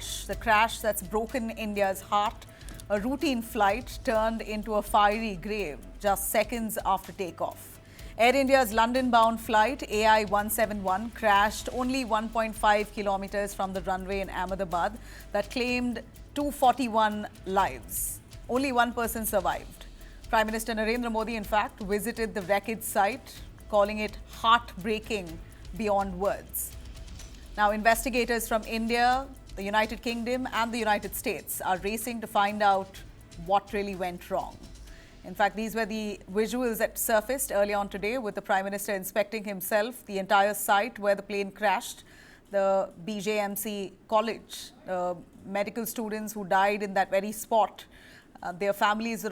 crash. The crash that's broken India's heart. A routine flight turned into a fiery grave just seconds after takeoff. Air India's London-bound flight AI-171 crashed only 1.5 kilometers from the runway in Ahmedabad that claimed 241 lives. Only one person survived. Prime Minister Narendra Modi, in fact, visited the wreckage site, calling it heartbreaking beyond words. Now, investigators from India, the United Kingdom and the United States are racing to find out what really went wrong. In fact, these were the visuals that surfaced early on today with the Prime Minister inspecting himself the entire site where the plane crashed, the BJMC College, medical students who died in that very spot. Their families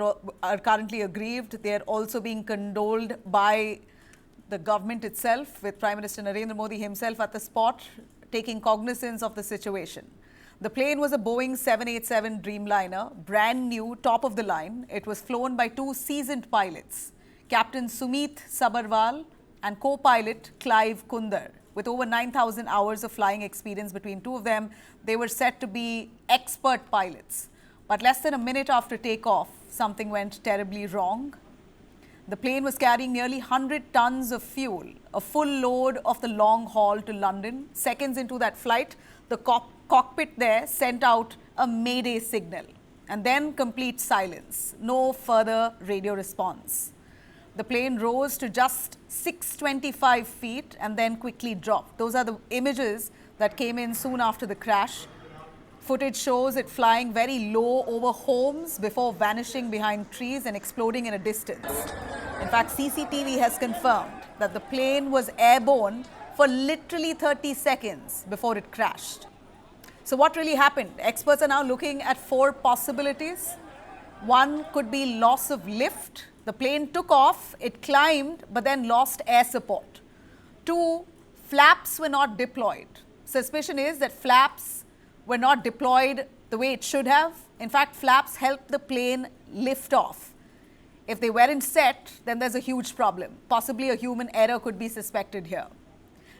are currently aggrieved. They are also being condoled by the government itself, with Prime Minister Narendra Modi himself at the spot, taking cognizance of the situation. The plane was a Boeing 787 Dreamliner, brand new, top of the line. It was flown by two seasoned pilots, Captain Sumit Sabarwal and co-pilot Clive Kunder. With over 9,000 hours of flying experience between two of them, they were said to be expert pilots. But less than a minute after takeoff, something went terribly wrong. The plane was carrying nearly 100 tons of fuel, a full load of the long haul to London. Seconds into that flight, the cockpit there sent out a mayday signal, and then complete silence, no further radio response. The plane rose to just 625 feet and then quickly dropped. Those are the images that came in soon after the crash. Footage shows it flying very low over homes before vanishing behind trees and exploding in a distance. In fact, CCTV has confirmed that the plane was airborne for literally 30 seconds before it crashed. So what really happened? Experts are now looking at four possibilities. One could be loss of lift. The plane took off, it climbed, but then lost air support. Two, flaps were not deployed. Suspicion is that flaps were not deployed the way it should have. In fact, flaps helped the plane lift off. If they weren't set, then there's a huge problem. Possibly a human error could be suspected here.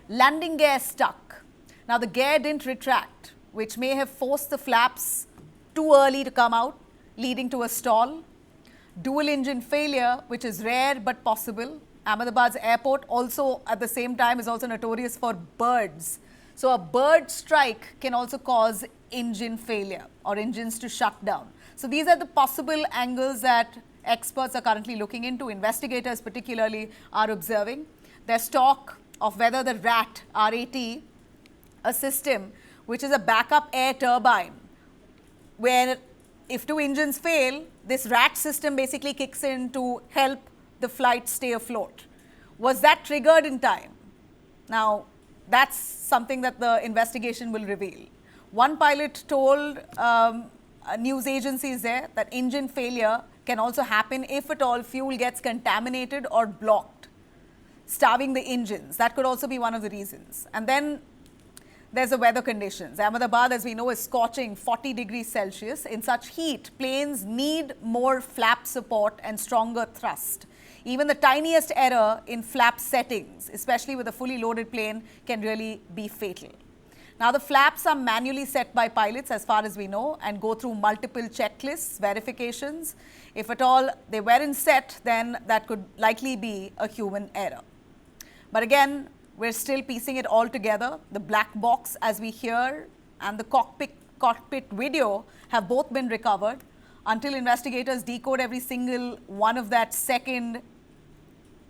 Landing gear stuck. Now, the gear didn't retract, which may have forced the flaps too early to come out, leading to a stall. Dual engine failure, which is rare but possible. Ahmedabad's airport also at the same time is also notorious for birds. So a bird strike can also cause engine failure or engines to shut down. So these are the possible angles that experts are currently looking into. Investigators particularly are observing. There's talk of whether the RAT, R-A-T, a system which is a backup air turbine, where if two engines fail, this RAT system basically kicks in to help the flight stay afloat. Was that triggered in time? Now, that's something that the investigation will reveal. One pilot told news agencies there that engine failure can also happen if at all fuel gets contaminated or blocked, starving the engines. That could also be one of the reasons. And then there's the weather conditions. Ahmedabad, as we know, is scorching 40 degrees Celsius. In such heat, planes need more flap support and stronger thrust. Even the tiniest error in flap settings, especially with a fully loaded plane, can really be fatal. Now, the flaps are manually set by pilots, as far as we know, and go through multiple checklists, verifications. If at all they weren't set, then that could likely be a human error. But again, we're still piecing it all together. The black box, as we hear, and the cockpit video have both been recovered. Until investigators decode every single one of that second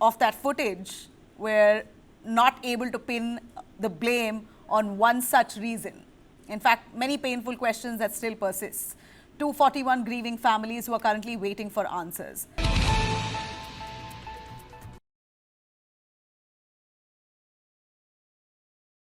of that footage, we're not able to pin the blame on one such reason. In fact, many painful questions that still persist. 241 grieving families who are currently waiting for answers.